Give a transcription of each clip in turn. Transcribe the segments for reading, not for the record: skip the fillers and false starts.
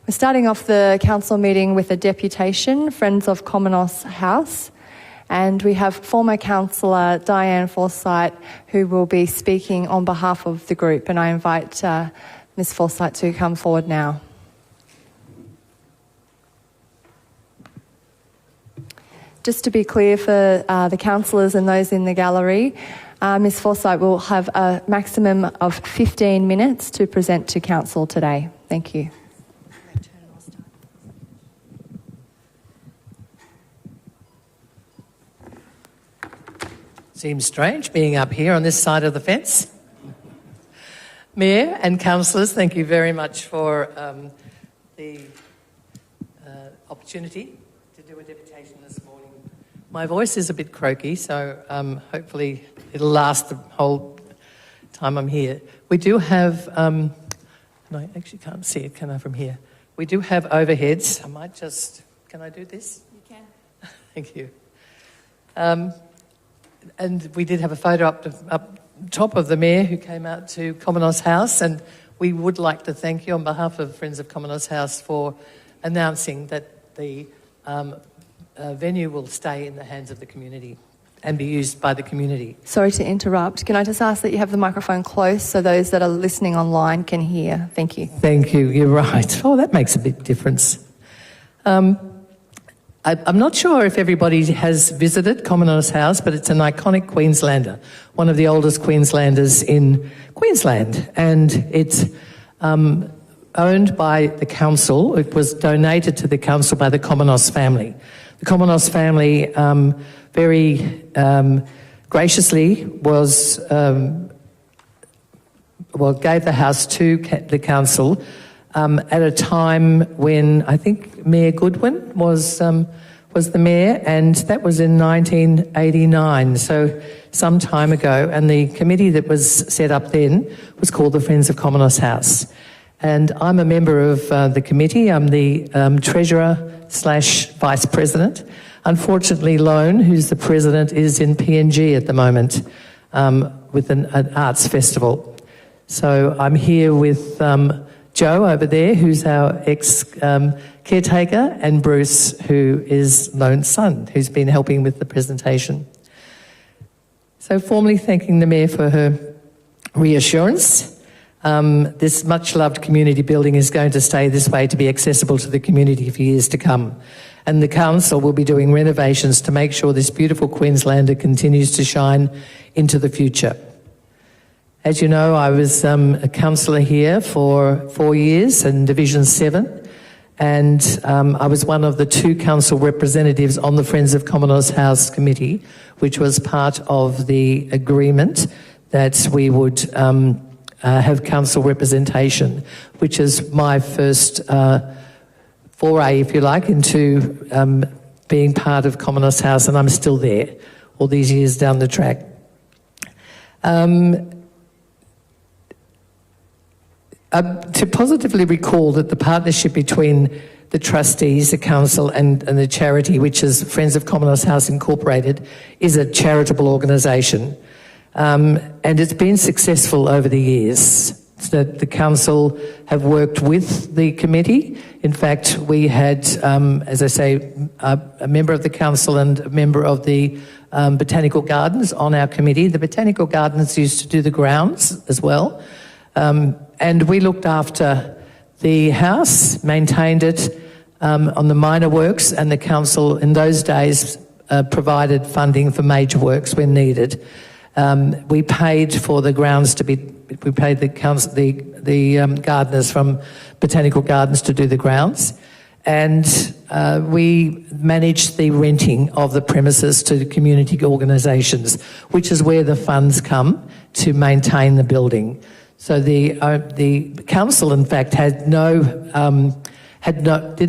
We're starting off the council meeting with a deputation, Friends of Cominos House, and we have former councillor Diane Forsyth who will be speaking on behalf of the group, and I invite Ms Forsyth to come forward now. Just to be clear for the councillors and those in the gallery, Ms Forsyth will have a maximum of 15 minutes to present to council today. Thank you. Seems strange being up here on this side of the fence. Mayor and councillors, thank you very much for the opportunity to do a deputation this morning. My voice is a bit croaky, so hopefully it'll last the whole time I'm here. We do have, and I actually can't see it, can I, from here? We do have overheads. I might just, can I do this? You can. Thank you. And we did have a photo up top of the Mayor who came out to Cominos House, and we would like to thank you on behalf of Friends of Cominos House for announcing that the venue will stay in the hands of the community and be used by the community. Sorry to interrupt. Can I just ask that you have the microphone close so those that are listening online can hear? Thank you. Thank you. You're right. Oh, that makes a big difference. I'm not sure if everybody has visited Cominos House, but it's an iconic Queenslander, one of the oldest Queenslanders in Queensland, and it's owned by the council. It was donated to the council by the Cominos family. The Cominos family very graciously gave the house to the council at a time when I think Mayor Goodwin was the mayor, and that was in 1989, so some time ago. And the committee that was set up then was called the Friends of Cominos House. And I'm a member of the committee. I'm the Treasurer/Vice President. Unfortunately, Lone, who's the President, is in PNG at the moment with an arts festival. So I'm here with Joe over there, who's our ex-caretaker, and Bruce, who is Lone's son, who's been helping with the presentation. So formally thanking the Mayor for her reassurance. This much-loved community building is going to stay this way to be accessible to the community for years to come. And the council will be doing renovations to make sure this beautiful Queenslander continues to shine into the future. As you know, I was a councillor here for 4 years in Division 7, and I was one of the 2 council representatives on the Friends of Cominos House committee, which was part of the agreement that we would have council representation, which is my first foray, if you like, into being part of Cominos House, and I'm still there all these years down the track. To positively recall that the partnership between the trustees, the council and the charity, which is Friends of Cominos House Incorporated, is a charitable organisation. And it's been successful over the years. So the council have worked with the committee. In fact, we had, as I say, a member of the council and a member of the Botanical Gardens on our committee. The Botanical Gardens used to do the grounds as well. And we looked after the house, maintained it on the minor works, and the council in those days provided funding for major works when needed. We paid for the grounds to be, we paid the gardeners from Botanical Gardens to do the grounds, and we managed the renting of the premises to the community organisations, which is where the funds come to maintain the building. So the council, in fact, didn't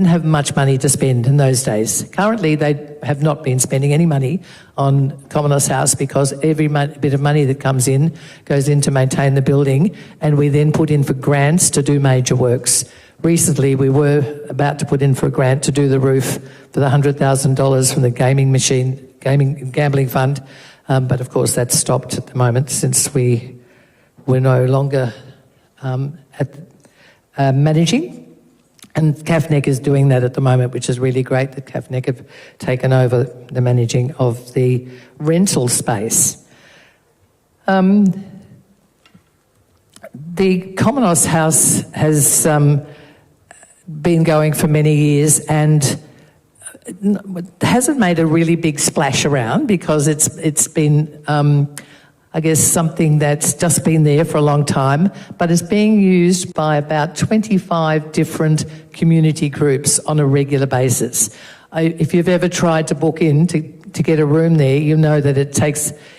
have much money to spend in those days. Currently, they have not been spending any money on Cominos House because every bit of money that comes in goes in to maintain the building, and we then put in for grants to do major works. Recently, we were about to put in for a grant to do the roof for the $100,000 from the gambling fund, but of course that's stopped at the moment since we're no longer managing. And CAFNEC is doing that at the moment, which is really great that CAFNEC have taken over the managing of the rental space. The Cominos House has been going for many years and hasn't made a really big splash around because it's been, I guess, something that's just been there for a long time, but it's being used by about 25 different community groups on a regular basis. If you've ever tried to book in to get a room there, you know that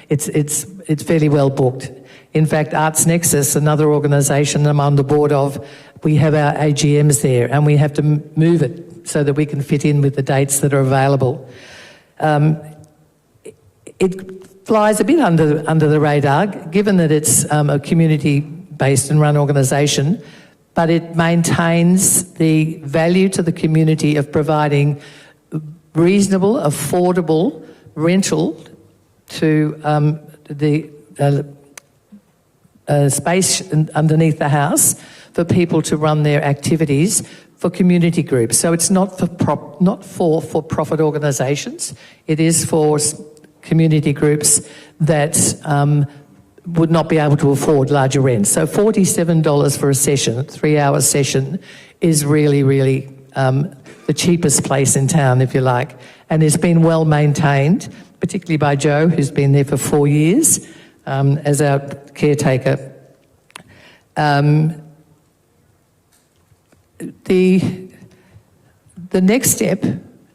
it's fairly well booked. In fact, Arts Nexus, another organisation I'm on the board of, we have our AGMs there and we have to move it so that we can fit in with the dates that are available. It flies a bit under the radar, given that it's a community-based and run organisation, but it maintains the value to the community of providing reasonable, affordable rental to the space underneath the house for people to run their activities for community groups. So it's not for profit organisations. It is for community groups that would not be able to afford larger rents. So $47 for a session, a 3-hour session, is really, really the cheapest place in town, if you like. And it's been well maintained, particularly by Joe, who's been there for 4 years as our caretaker. The next step,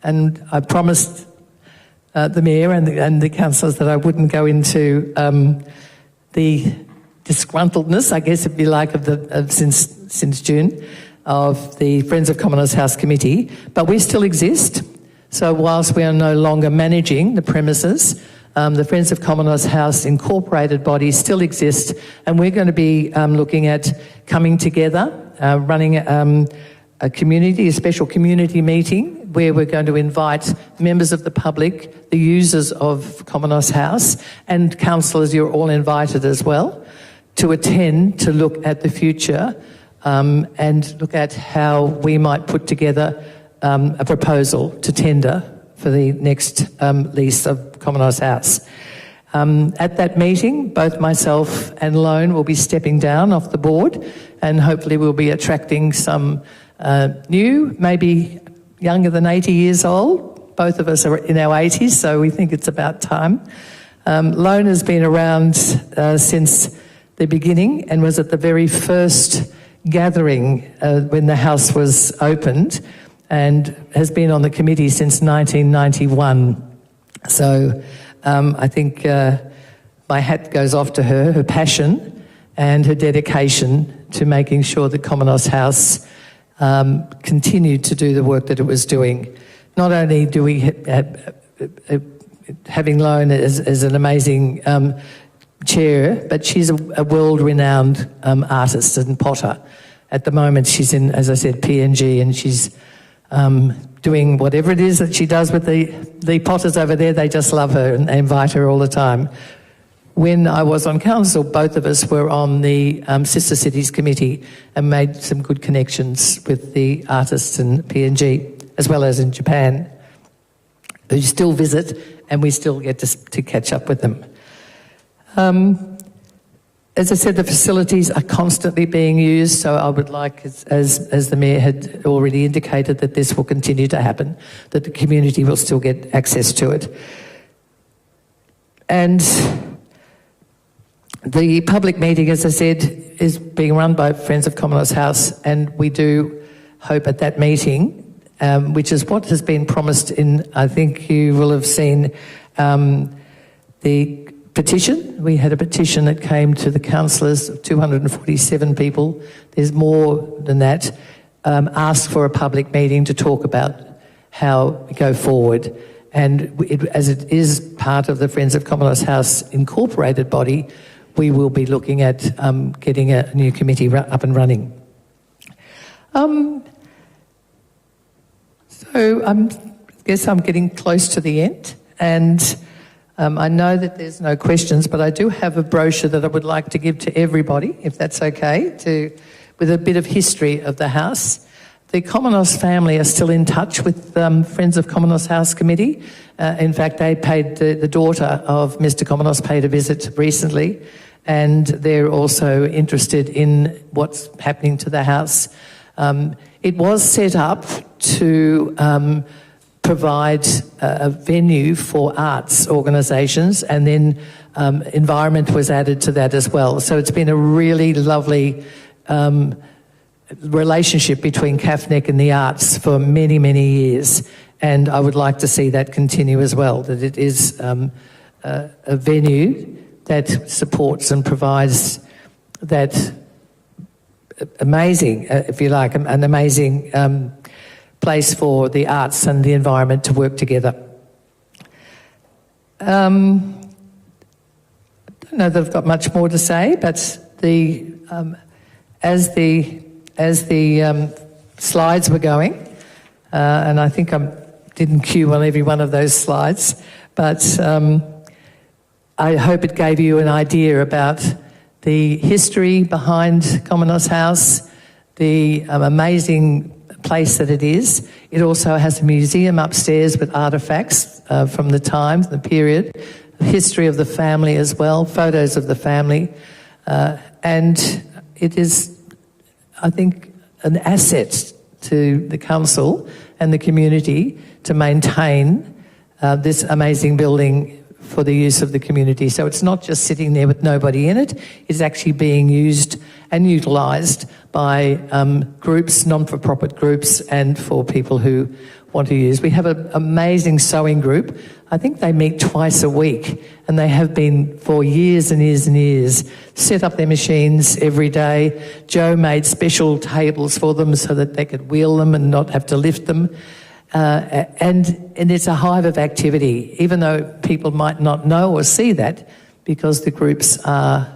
and I promised the Mayor and the councillors that I wouldn't go into the disgruntledness, I guess, if you like, since June, of the Friends of Cominos House Committee, but we still exist. So whilst we are no longer managing the premises, the Friends of Cominos House incorporated body still exists, and we're going to be looking at coming together, running a special community meeting where we're going to invite members of the public, the users of Cominos House, and councillors, you're all invited as well, to attend to look at the future and look at how we might put together a proposal to tender for the next lease of Cominos House. At that meeting, both myself and Lone will be stepping down off the board, and hopefully we'll be attracting some new, maybe younger than 80 years old. Both of us are in our 80s, so we think it's about time. Lone has been around since the beginning and was at the very first gathering when the house was opened, and has been on the committee since 1991. So I think my hat goes off to her passion and her dedication to making sure that Cominos House continued to do the work that it was doing. Not only do we having Lone as an amazing chair, but she's a world-renowned artist and potter. At the moment, she's in, as I said, PNG, and she's doing whatever it is that she does with the potters over there. They just love her and they invite her all the time. When I was on council, both of us were on the Sister Cities Committee and made some good connections with the artists in PNG, as well as in Japan, who still visit, and we still get to catch up with them. As I said, the facilities are constantly being used, so I would like, as the Mayor had already indicated, that this will continue to happen, that the community will still get access to it. And the public meeting, as I said, is being run by Friends of Cominos House, and we do hope at that meeting, which is what has been promised in, I think you will have seen the petition. We had a petition that came to the councillors of 247 people. There's more than that. Asked for a public meeting to talk about how we go forward. And as it is part of the Friends of Cominos House incorporated body, we will be looking at getting a new committee up and running. So I guess I'm getting close to the end, and I know that there's no questions, but I do have a brochure that I would like to give to everybody, if that's okay, with a bit of history of the house. The Cominos family are still in touch with Friends of Cominos House committee. In fact, they paid the daughter of Mr. Cominos paid a visit recently, and they're also interested in what's happening to the house. It was set up to provide a venue for arts organisations, and then environment was added to that as well. So it's been a really lovely relationship between CAFNEC and the arts for many, many years, and I would like to see that continue as well, that it is a venue that supports and provides that amazing, if you like, an amazing place for the arts and the environment to work together. I don't know that I've got much more to say, but as the slides were going, and I think I didn't cue on every one of those slides, but I hope it gave you an idea about the history behind Cominos House, the amazing place that it is. It also has a museum upstairs with artefacts from the time, the period, the history of the family as well, photos of the family, and it is, I think, an asset to the council and the community to maintain this amazing building for the use of the community. So it's not just sitting there with nobody in it, it's actually being used and utilised by groups, non-for-profit groups, and for people who want to use. We have an amazing sewing group. I think they meet twice a week, and they have been for years and years and years. Set up their machines every day. Joe made special tables for them so that they could wheel them and not have to lift them. And it's a hive of activity, even though people might not know or see that, because the groups are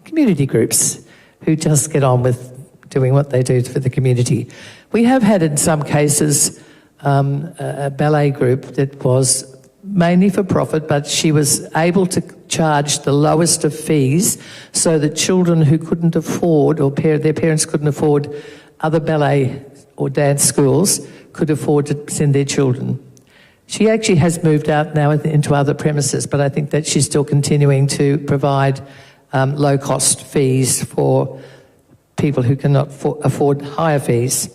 community groups who just get on with doing what they do for the community. We have had in some cases a ballet group that was mainly for profit, but she was able to charge the lowest of fees so that children who couldn't afford, or their parents couldn't afford other ballet or dance schools, could afford to send their children. She actually has moved out now into other premises, but I think that she's still continuing to provide low-cost fees for people who cannot afford higher fees.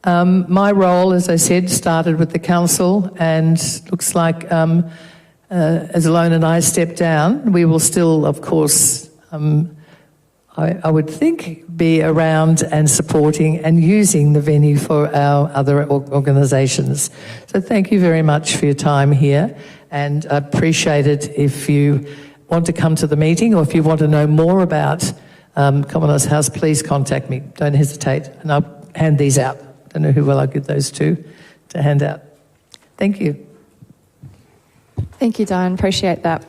My role, as I said, started with the council, and looks like as Alone and I step down, we will still, of course, I would think, be around and supporting and using the venue for our other organisations. So thank you very much for your time here, and I appreciate it. If you want to come to the meeting, or if you want to know more about Cominos House, please contact me. Don't hesitate, and I'll hand these out. I don't know who will I give those to hand out. Thank you. Thank you, Diane. Appreciate that.